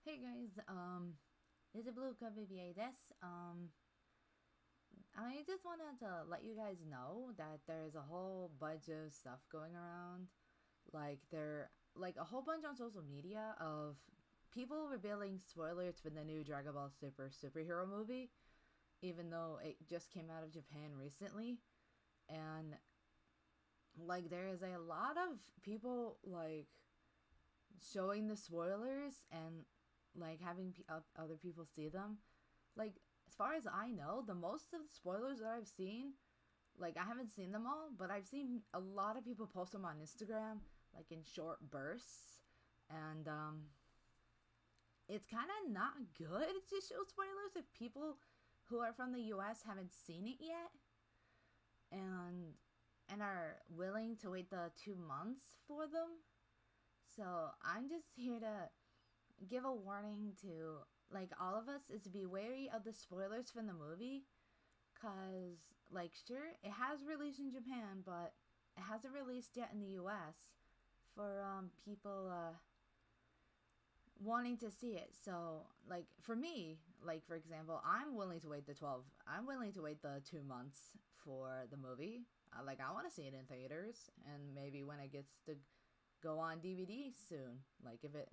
Hey guys, this is Blue Cup BBA this. I just wanted to let you guys know that there's a whole bunch of stuff going around. Like a whole bunch on social media of people revealing spoilers for the new Dragon Ball Super superhero movie, even though it just came out of Japan recently. And like there is a lot of people like showing the spoilers and like having other people see them. Like as far as I know, the most of the spoilers that I've seen, like I haven't seen them all, but I've seen a lot of people post them on Instagram, like in short bursts, and it's kind of not good to show spoilers if people who are from the U.S. haven't seen it yet, and are willing to wait the 2 months for them. So I'm just here to give a warning to like all of us is to be wary of the spoilers from the movie, cause like sure it has released in Japan, but it hasn't released yet in the U.S. for people wanting to see it. So like for me, like for example, I'm willing to wait the 2 months for the movie. Like I want to see it in theaters, and maybe when it gets to go on DVD soon. Like if it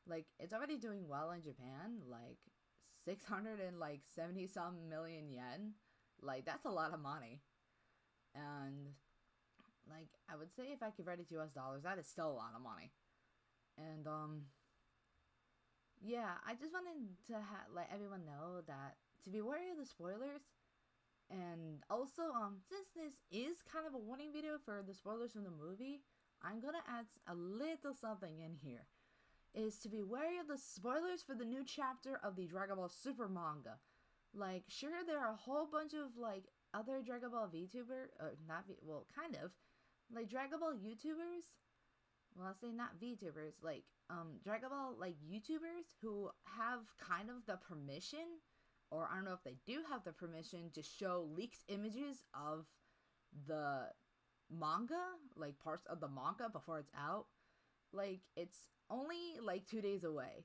like it's already doing well in Japan, like 670 some million yen. Like that's a lot of money. And like I would say if I convert it to US dollars, that is still a lot of money. And yeah, I just wanted to let everyone know that to be wary of the spoilers. And also since this is kind of a warning video for the spoilers from the movie, I'm gonna add a little something in here is to be wary of the spoilers for the new chapter of the Dragon Ball Super manga. Like, sure, there are a whole bunch of like other Dragon Ball VTuber, not V, well, kind of, like Dragon Ball YouTubers. Well, I'll say not VTubers, like Dragon Ball like YouTubers who have kind of the permission, or I don't know if they do have the permission to show leaked images of the manga, like parts of the manga before it's out. Like it's only like 2 days away.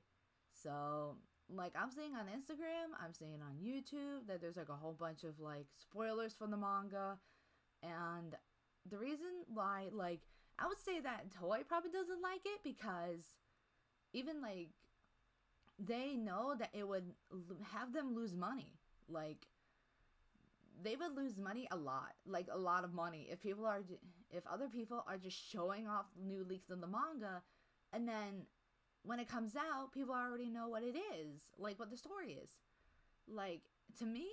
So like I'm seeing on Instagram, I'm seeing on YouTube that there's like a whole bunch of like spoilers from the manga. And the reason why, like, I would say that Toei probably doesn't like it because even like they know that it would have them lose money. Like they would lose money a lot, like a lot of money if other people are just showing off new leaks in the manga, and then when it comes out people already know what it is, like what the story is. Like to me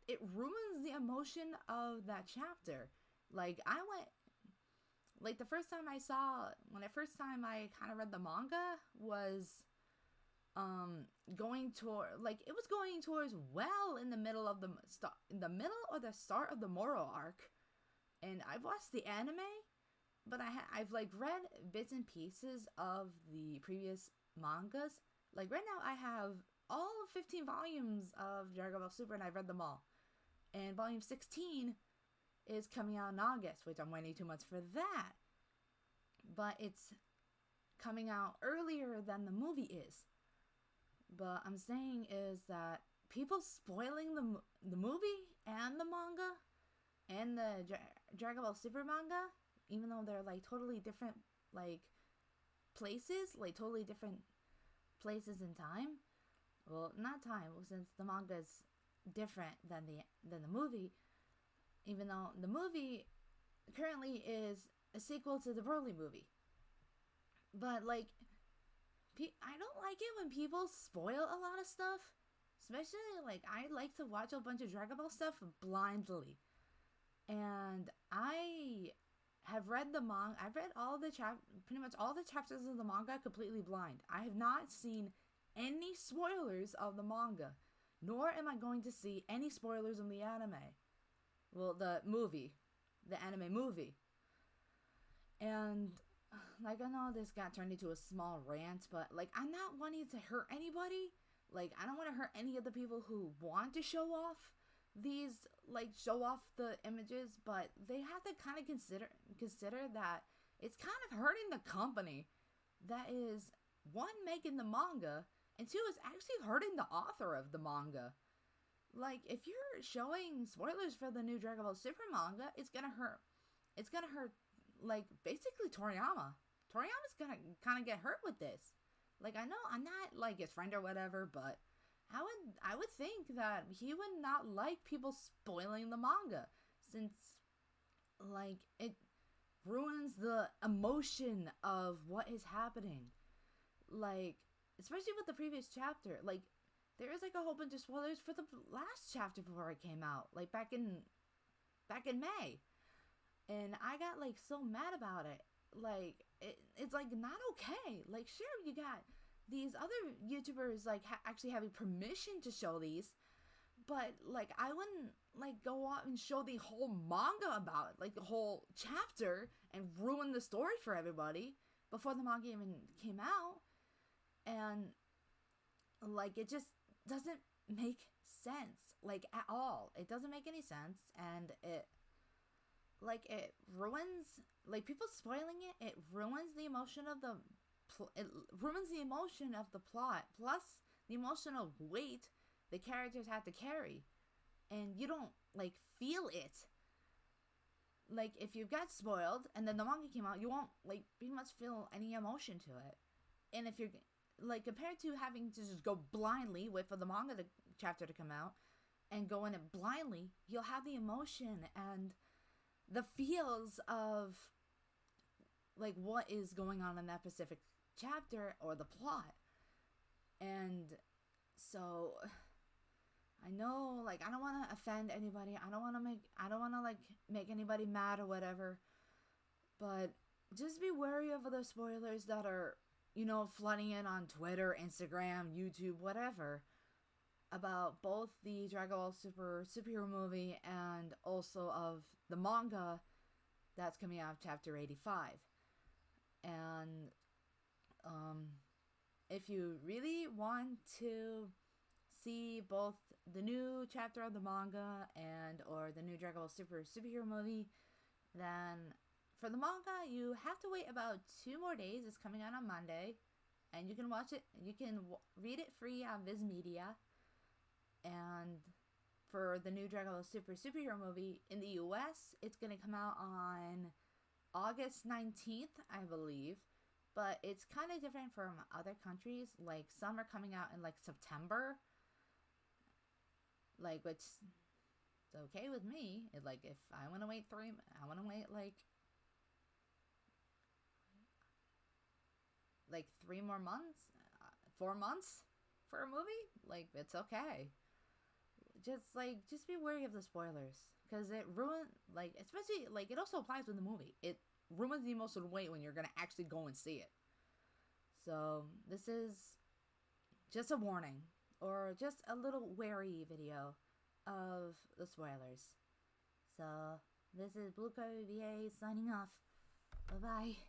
it ruins the emotion of that chapter. Like I went like the first time I kind of read the manga was going toward, like it was going towards well in the middle of in the middle or the start of the Moro arc, and I've watched the anime, but I've like read bits and pieces of the previous mangas. Like right now I have all 15 volumes of Dragon Ball Super and I've read them all, and volume 16 is coming out in August, which I'm waiting 2 months for that, but it's coming out earlier than the movie is. But I'm saying is that people spoiling the movie and the manga and the Dragon Ball Super manga, even though they're like totally different like places, like totally different places in time. Well, not time, since the manga is different than the movie. Even though the movie currently is a sequel to the Broly movie, but like I don't like it when people spoil a lot of stuff. Especially, like, I like to watch a bunch of Dragon Ball stuff blindly. And I have read the manga. I've read pretty much all the chapters of the manga completely blind. I have not seen any spoilers of the manga. Nor am I going to see any spoilers in the anime. Well, the movie. The anime movie. And like I know this got turned into a small rant, but like I'm not wanting to hurt anybody. Like I don't want to hurt any of the people who want to show off the images, but they have to kind of consider that it's kind of hurting the company that is one making the manga And two, it's actually hurting the author of the manga. Like, if you're showing spoilers for the new Dragon Ball Super manga, it's gonna hurt. It's gonna hurt, like, basically Toriyama. Toriyama's gonna kind of get hurt with this. Like, I know I'm not, like, his friend or whatever, but I would think that he would not like people spoiling the manga, since, like, it ruins the emotion of what is happening. Like, especially with the previous chapter, like, there is like a whole bunch of spoilers for the last chapter before it came out, like back in May, and I got like so mad about it. Like, it's like not okay. Like, sure, you got these other YouTubers like actually having permission to show these, but like I wouldn't like go out and show the whole manga about it, like the whole chapter, and ruin the story for everybody before the manga even came out. And like, it just doesn't make sense, like, at all. It doesn't make any sense, and it ruins, like, people spoiling it. It ruins the emotion of the it ruins the emotion of the plot, plus the emotional weight the characters have to carry, and you don't like feel it. Like, if you got spoiled and then the manga came out, you won't like pretty much feel any emotion to it. And if you're like, compared to having to just go blindly, wait for the manga chapter to come out and go in it blindly, you'll have the emotion and the feels of like what is going on in that specific chapter or the plot. And so I know, like, I don't want to offend anybody. I don't want to like make anybody mad or whatever. But just be wary of the spoilers that are, you know, flooding in on Twitter, Instagram, YouTube, whatever, about both the Dragon Ball Super superhero movie and also of the manga that's coming out of chapter 85. And if you really want to see both the new chapter of the manga and or the new Dragon Ball Super superhero movie, then for the manga, you have to wait about 2 more days. It's coming out on Monday, and you can watch it. You can read it free on Viz Media. And for the new Dragon Ball Super superhero movie in the US, it's going to come out on August 19th, I believe. But it's kind of different from other countries. Like, some are coming out in like September. Like, which is okay with me. Like, if I want to wait I want to wait like 3 more months, 4 months for a movie. Like, it's okay. Just be wary of the spoilers, because it like, especially, like, it also applies with the movie. It ruins the emotional weight when you're gonna actually go and see it. So this is just a warning, or just a little wary video of the spoilers. So this is Blue Code VA signing off. Bye bye.